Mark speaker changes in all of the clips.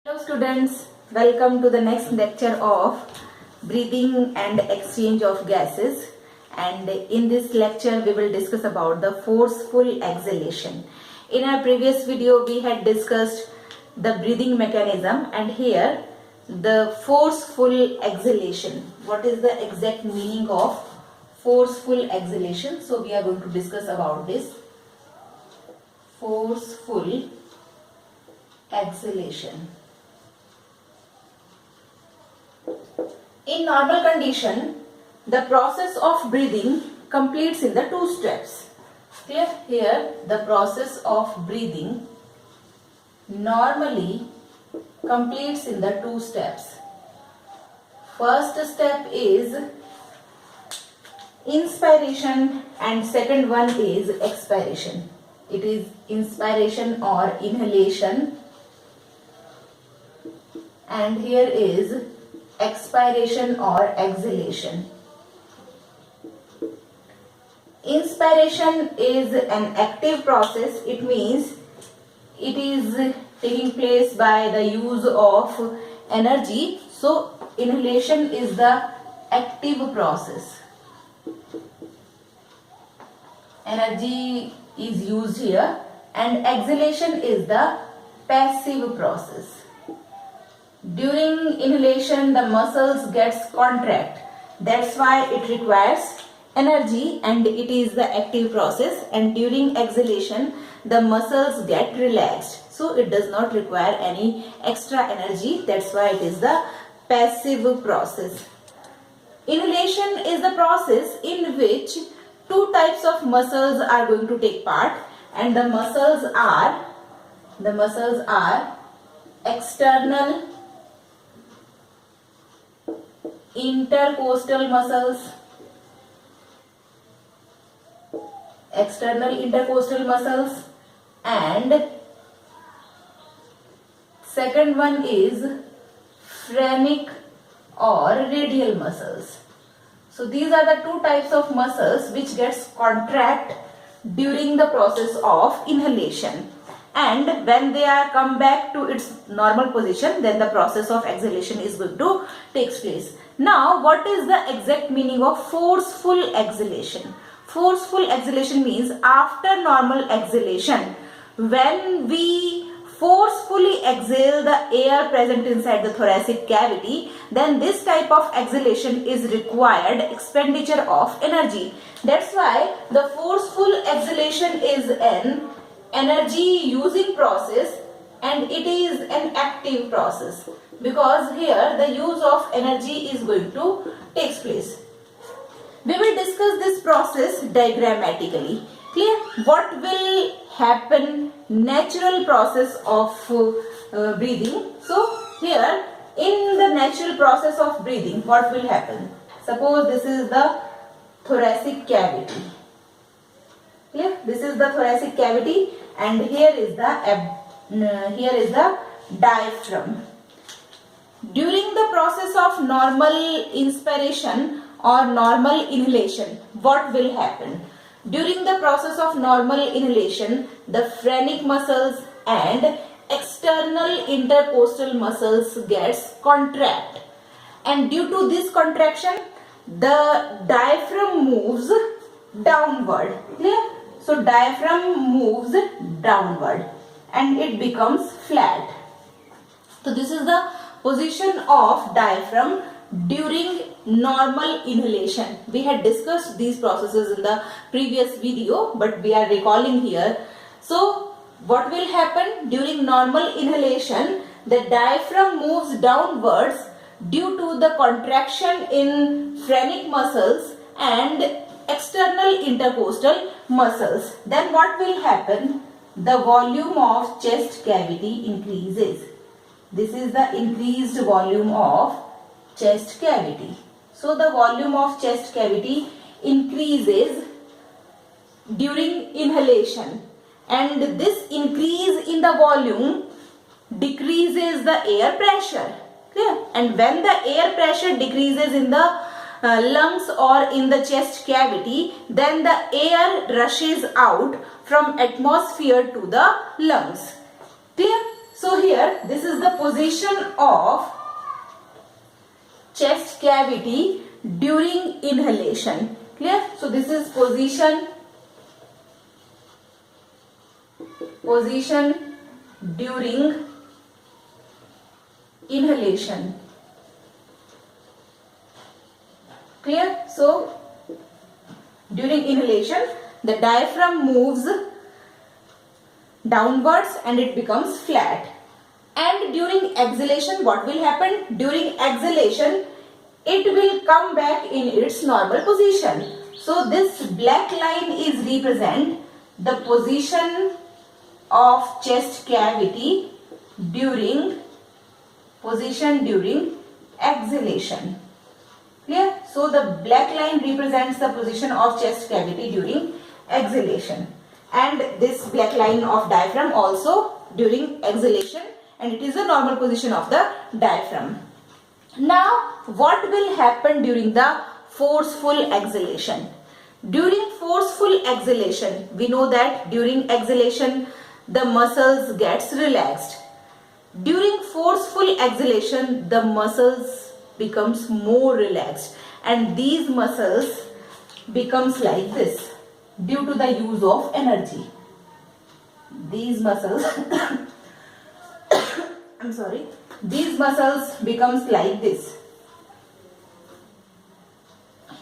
Speaker 1: Hello students, welcome to the next lecture of breathing and exchange of gases, and in this lecture we will discuss about the forceful exhalation. In our previous video we had discussed the breathing mechanism, and here the forceful exhalation. What is the exact meaning of forceful exhalation? So we are going to discuss about this forceful exhalation. In normal condition, the process of breathing completes in the two steps. Clear? Here, the process of breathing normally completes in the two steps. First step is inspiration and second one is expiration. It is inspiration or inhalation, and here is expiration or exhalation. Inspiration is an active process. It means it is taking place by the use of energy. So inhalation is the active process. Energy is used here, and exhalation is the passive process. During inhalation, the muscles gets contract. That's why it requires energy and it is the active process. And during exhalation, the muscles get relaxed. So it does not require any extra energy. That's why it is the passive process. Inhalation is the process in which two types of muscles are going to take part, and the muscles are external intercostal muscles, and second one is phrenic or radial muscles. So these are the two types of muscles which gets contract during the process of inhalation, and when they are come back to its normal position, then the process of exhalation is going to take place. Now, what is the exact meaning of forceful exhalation? Forceful exhalation means after normal exhalation, when we forcefully exhale the air present inside the thoracic cavity, then this type of exhalation is required expenditure of energy. That's why the forceful exhalation is an energy using process, and it is an active process, because here the use of energy is going to take place. We will discuss this process diagrammatically. Clear? What will happen? Natural process of breathing. So here in the natural process of breathing, what will happen? Suppose this is the thoracic cavity. Clear? This is the thoracic cavity, and here is the diaphragm. During the process of normal inspiration or normal inhalation, what will happen? During the process of normal inhalation, the phrenic muscles and external intercostal muscles gets contract, and due to this contraction, the diaphragm moves downward. Clear? So diaphragm moves downward and it becomes flat. So this is the position of diaphragm during normal inhalation. We had discussed these processes in the previous video, but we are recalling here. So what will happen during normal inhalation? The diaphragm moves downwards due to the contraction in phrenic muscles and external intercostal muscles. Then what will happen? The volume of chest cavity increases. This is the increased volume of chest cavity. So the volume of chest cavity increases during inhalation, and this increase in the volume decreases the air pressure. Clear? And when the air pressure decreases in the lungs or in the chest cavity, then the air rushes out from atmosphere to the lungs. Clear? So here this is the position of chest cavity during inhalation. Clear? So this is position during inhalation. Clear? So during inhalation the diaphragm moves downwards and it becomes flat. And during exhalation, what will happen? During exhalation, it will come back in its normal position. So this black line is represent the position of chest cavity during exhalation. Clear? So the black line represents the position of chest cavity during exhalation. And this black line of diaphragm also during exhalation, and it is the normal position of the diaphragm. Now, what will happen during the forceful exhalation? During forceful exhalation, we know that during exhalation, the muscles gets relaxed. During forceful exhalation, the muscles becomes more relaxed, and these muscles becomes like this due to the use of energy. These muscles these muscles becomes like this.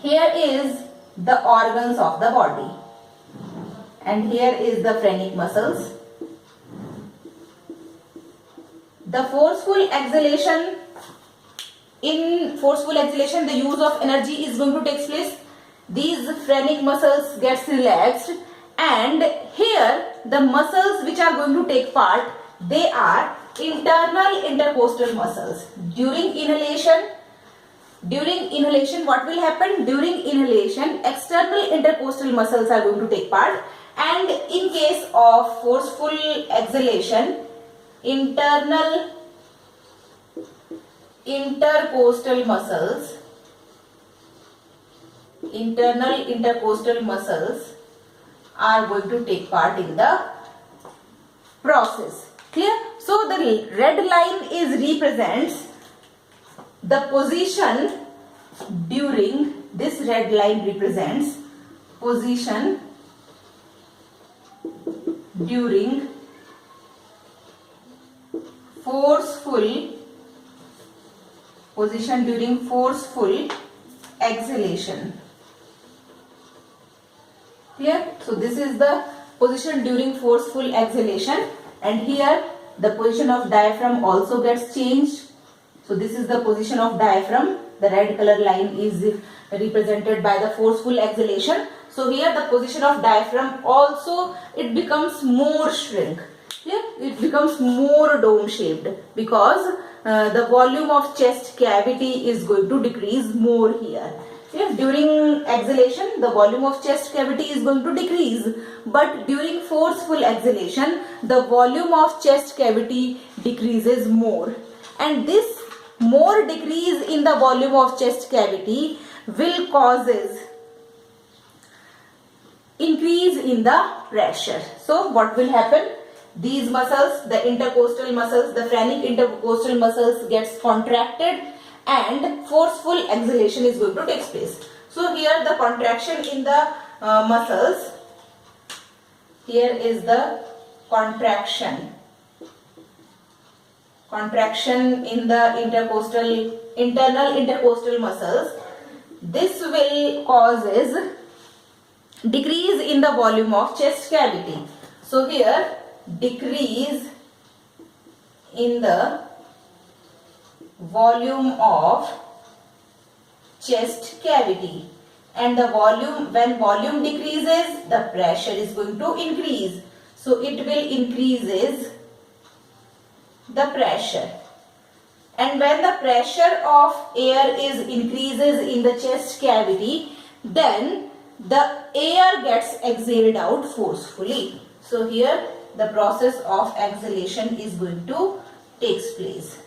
Speaker 1: Here is the organs of the body, and here is the phrenic muscles. The forceful exhalation, in forceful exhalation the use of energy is going to take place. These phrenic muscles gets relaxed, and here the muscles which are going to take part, they are internal intercostal muscles. During inhalation what will happen? During inhalation, external intercostal muscles are going to take part, and in case of forceful exhalation, internal intercostal muscles are going to take part in the process. Clear? So the red line is represents the position during, this red line represents position during forceful exhalation. Clear? So this is the position during forceful exhalation, and here the position of diaphragm also gets changed. So this is the position of diaphragm. The red color line is represented by the forceful exhalation. So here the position of diaphragm also, it becomes more shrink. Clear? It becomes more dome shaped because the volume of chest cavity is going to decrease more here. Yes, during exhalation, the volume of chest cavity is going to decrease, but during forceful exhalation, the volume of chest cavity decreases more. And this more decrease in the volume of chest cavity will causes increase in the pressure. So what will happen? These muscles, the intercostal muscles, the phrenic intercostal muscles gets contracted, and forceful exhalation is going to take place. So here the contraction in the muscles, here is the contraction in the internal intercostal muscles. This will causes decrease in the volume of chest cavity. So here decrease in the volume of chest cavity, and the volume, when volume decreases, the pressure is going to increase. So it will increases the pressure, and when the pressure of air is increases in the chest cavity, then the air gets exhaled out forcefully. So here the process of exhalation is going to takes place.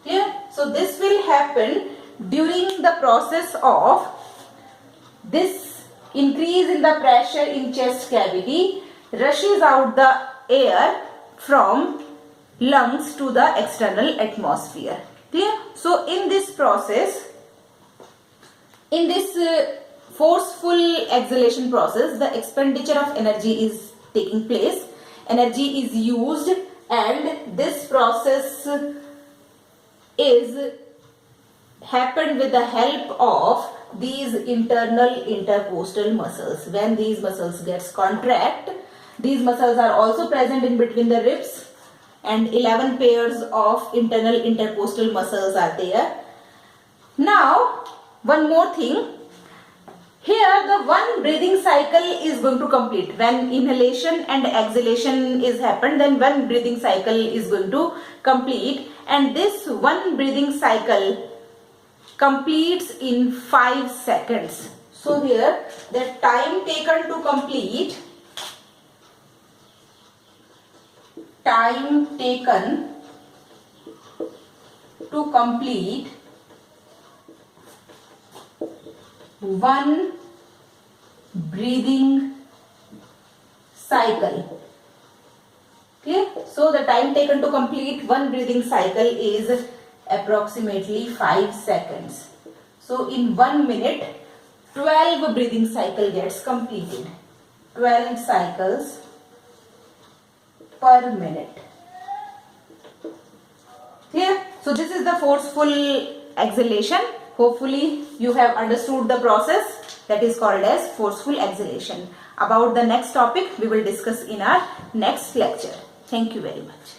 Speaker 1: Clear? So this will happen during the process of this increase in the pressure in chest cavity rushes out the air from lungs to the external atmosphere. Clear? So in this process, in this forceful exhalation process, the expenditure of energy is taking place, energy is used, and this process is happened with the help of these internal intercostal muscles. When these muscles gets contract, these muscles are also present in between the ribs, and 11 pairs of internal intercostal muscles are there. Now, one more thing. Here the one breathing cycle is going to complete. When inhalation and exhalation is happened, then one breathing cycle is going to complete, and this one breathing cycle completes in 5 seconds. So here the time taken to complete, one breathing cycle. Okay, so the time taken to complete one breathing cycle is approximately 5 seconds. So in 1 minute, 12 breathing cycle gets completed. 12 cycles per minute. Clear? So this is the forceful exhalation. Hopefully you have understood the process that is called as forceful exhalation. About the next topic we will discuss in our next lecture. Thank you very much.